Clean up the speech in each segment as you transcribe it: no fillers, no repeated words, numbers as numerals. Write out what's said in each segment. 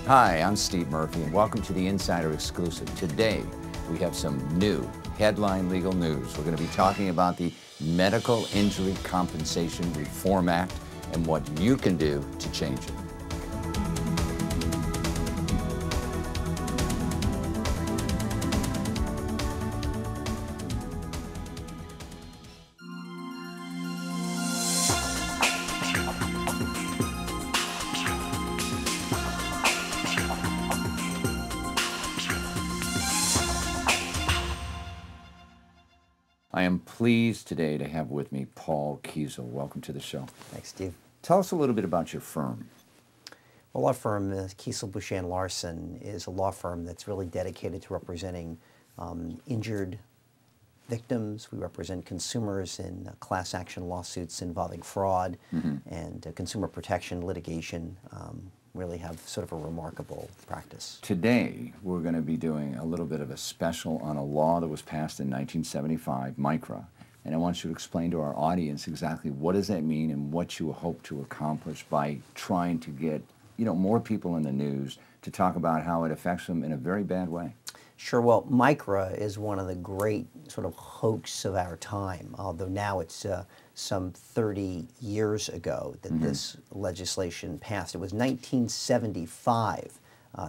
Hi, I'm Steve Murphy, and welcome to the Insider Exclusive. Today, we have some new headline legal news. We're going to be talking about the Medical Injury Compensation Reform Act and what you can do to change it. I am pleased today to have with me Paul Kiesel. Welcome to the show. Thanks, Steve. Tell us a little bit about your firm. Well, law firm Kiesel, Boucher & Larson is a law firm that's really dedicated to representing injured victims. We represent consumers in class action lawsuits involving fraud and consumer protection litigation. Really have sort of a remarkable practice. Today, we're going to be doing a little bit of a special on a law that was passed in 1975, Micra. And I want you to explain to our audience exactly what does that mean and what you hope to accomplish by trying to get, more people in the news to talk about how it affects them in a very bad way. Sure. Well, Micra is one of the great sort of hoax of our time, although now it's some 30 years ago that this legislation passed. It was 1975,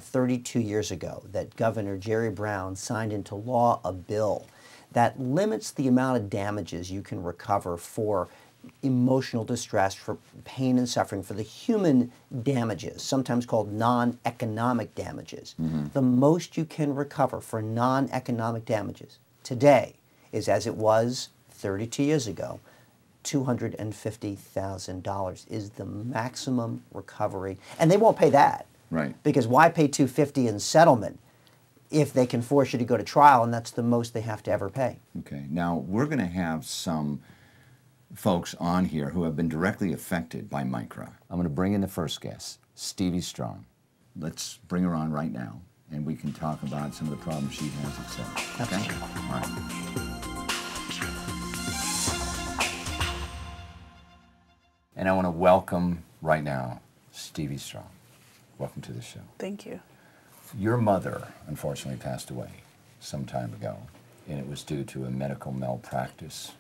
32 years ago, that Governor Jerry Brown signed into law a bill that limits the amount of damages you can recover for emotional distress, for pain and suffering, for the human damages, sometimes called non-economic damages. The most you can recover for non-economic damages today is, as it was 32 years ago, $250,000 is the maximum recovery. And they won't pay that. Right. Because why pay $250,000 in settlement if they can force you to go to trial, and that's the most they have to ever pay? Okay. Now, we're going to have some folks on here who have been directly affected by Micra. I'm going to bring in the first guest, Stevie Strong. Let's bring her on right now, and we can talk about some of the problems she has, etc. Okay? All right. And I want to welcome right now Stevie Strong. Welcome to the show. Thank you. Your mother, unfortunately, passed away some time ago, and it was due to a medical malpractice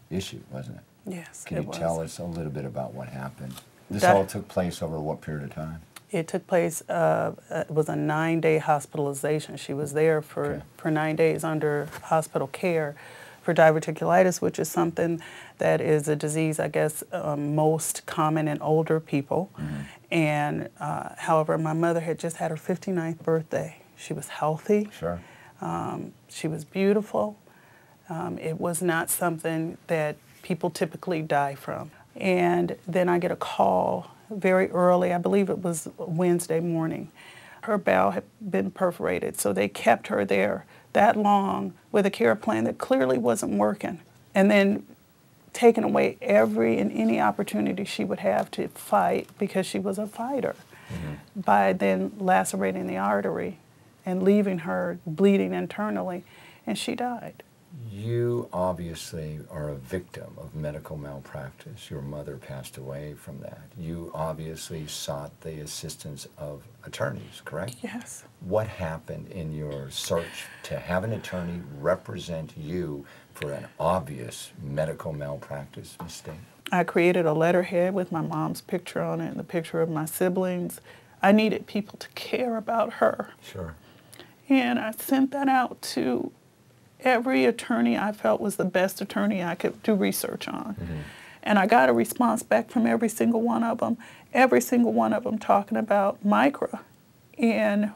issue, wasn't it? Yes, Can you tell us a little bit about what happened? This That- all took place over what period of time? It took place, it was a 9-day hospitalization. She was there for 9 days under hospital care for diverticulitis, which is something that is a disease, I guess, most common in older people. And however, my mother had just had her 59th birthday. She was healthy. Sure. She was beautiful. It was not something that people typically die from. And then I get a call very early, I believe it was Wednesday morning. Her bowel had been perforated, so they kept her there that long with a care plan that clearly wasn't working. And then taking away every and any opportunity she would have to fight, because she was a fighter, by then lacerating the artery and leaving her bleeding internally, and she died. You obviously are a victim of medical malpractice. Your mother passed away from that. You obviously sought the assistance of attorneys, correct? Yes. What happened in your search to have an attorney represent you for an obvious medical malpractice mistake? I created a letterhead with my mom's picture on it and the picture of my siblings. I needed people to care about her. Sure. And I sent that out to every attorney I felt was the best attorney I could do research on. And I got a response back from every single one of them talking about Micra and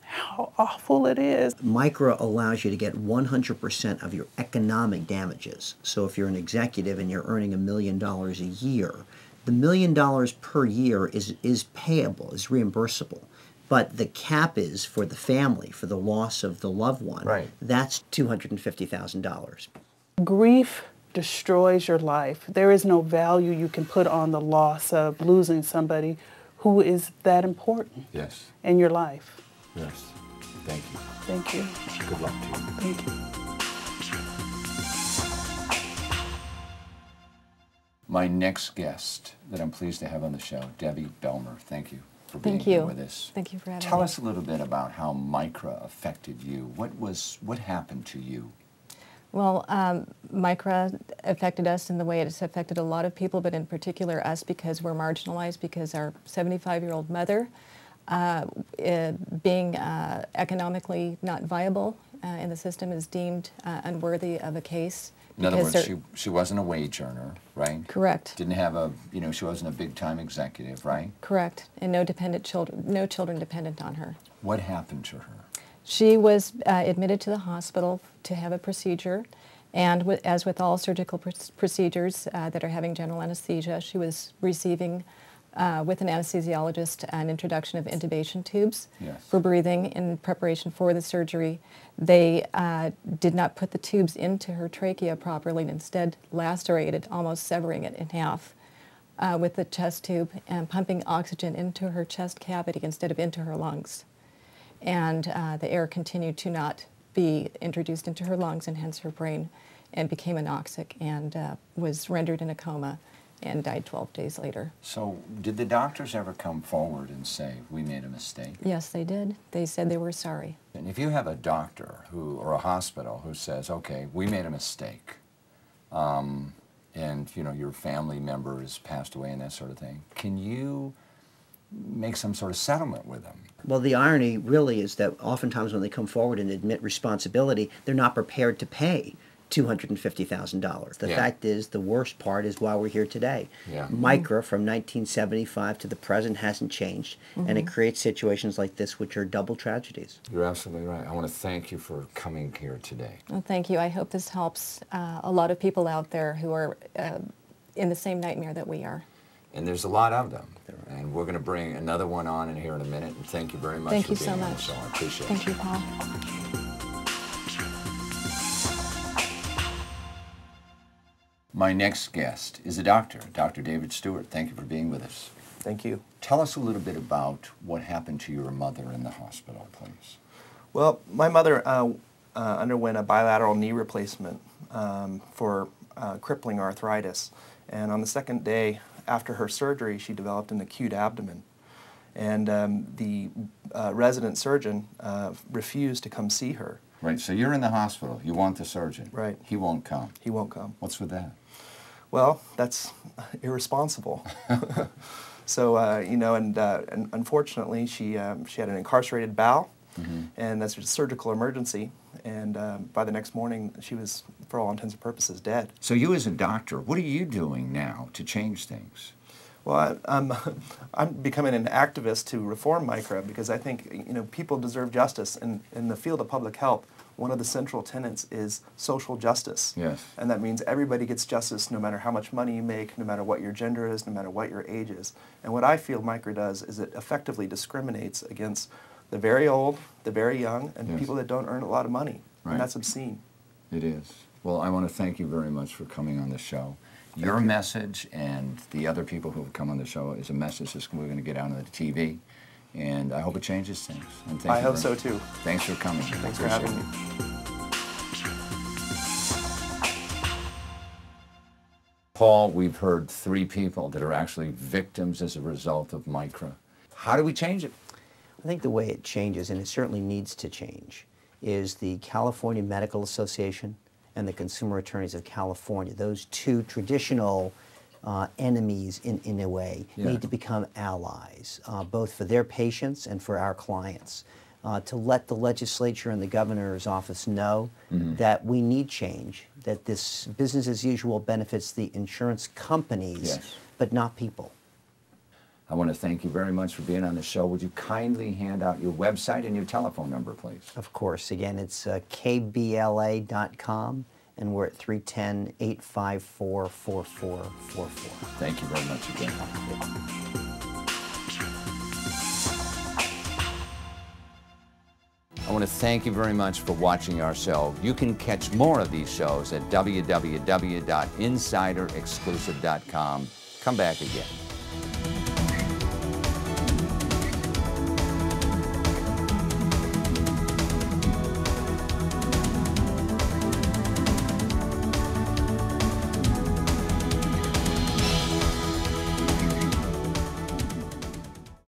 how awful it is. Micra allows you to get 100% of your economic damages. So if you're an executive and you're earning $1 million a year, the $1 million per year is payable, is reimbursable. But the cap is for the family, for the loss of the loved one. Right. That's $250,000. Grief destroys your life. There is no value you can put on the loss of losing somebody who is that important in your life. Yes. Thank you. Thank you. Good luck to you. Thank you. My next guest that I'm pleased to have on the show, Debbie Belmer. Thank you. for being Thank here you. with us. Thank you for having Tell me. us a little bit about how Micra affected you. What happened to you? Well, Micra affected us in the way it's affected a lot of people, but in particular us because we're marginalized, because our 75-year-old mother, being economically not viable in the system, is deemed unworthy of a case. In other words, she wasn't a wage earner, right? Correct. Didn't have a, she wasn't a big-time executive, right? Correct. And no children dependent on her. What happened to her? She was admitted to the hospital to have a procedure, and as with all surgical procedures that are having general anesthesia, she was receiving, with an anesthesiologist, an introduction of intubation tubes for breathing in preparation for the surgery. They did not put the tubes into her trachea properly and instead lacerated, almost severing it in half with the chest tube and pumping oxygen into her chest cavity instead of into her lungs. And the air continued to not be introduced into her lungs and hence her brain, and became anoxic and was rendered in a coma and died 12 days later. So did the doctors ever come forward and say, we made a mistake? Yes, they did. They said they were sorry. And if you have a doctor or a hospital who says, okay, we made a mistake, and your family member has passed away and that sort of thing, can you make some sort of settlement with them? Well, the irony really is that oftentimes when they come forward and admit responsibility, they're not prepared to pay $250,000. The fact is, the worst part is why we're here today. Micra from 1975 to the present hasn't changed, and it creates situations like this, which are double tragedies. You're absolutely right. I want to thank you for coming here today. Well, thank you. I hope this helps a lot of people out there who are in the same nightmare that we are. And there's a lot of them. And we're going to bring another one on in here in a minute. And thank you very much Thank for you being so on the much. show. I appreciate it. Thank you, Paul. My next guest is a doctor, Dr. David Stewart. Thank you for being with us. Thank you. Tell us a little bit about what happened to your mother in the hospital, please. Well, my mother underwent a bilateral knee replacement for crippling arthritis. And on the second day after her surgery, she developed an acute abdomen. And the resident surgeon refused to come see her. Right, so you're in the hospital. You want the surgeon. Right. He won't come. He won't come. What's with that? Well, that's irresponsible. So, and unfortunately, she had an incarcerated bowel, and that's a surgical emergency. And by the next morning, she was, for all intents and purposes, dead. So you as a doctor, what are you doing now to change things? Well, I'm becoming an activist to reform Micra because I think people deserve justice. And in the field of public health, one of the central tenets is social justice. Yes. And that means everybody gets justice no matter how much money you make, no matter what your gender is, no matter what your age is. And what I feel Micra does is it effectively discriminates against the very old, the very young, and people that don't earn a lot of money. Right. And that's obscene. It is. Well, I want to thank you very much for coming on the show. Your message and the other people who have come on the show is a message that we're going to get out on the TV, and I hope it changes things. And thank I you hope very so much. too. Thanks for coming. Thanks for having me. Paul, we've heard 3 people that are actually victims as a result of Micra. How do we change it? I think the way it changes, and it certainly needs to change, is the California Medical Association and the Consumer Attorneys of California. Those two traditional enemies, in a way, need to become allies, both for their patients and for our clients. To let the legislature and the governor's office know that we need change, that this business as usual benefits the insurance companies, but not people. I want to thank you very much for being on the show. Would you kindly hand out your website and your telephone number, please? Of course. Again, it's kbla.com, and we're at 310-854-4444. Thank you very much again. I want to thank you very much for watching our show. You can catch more of these shows at www.insiderexclusive.com. Come back again.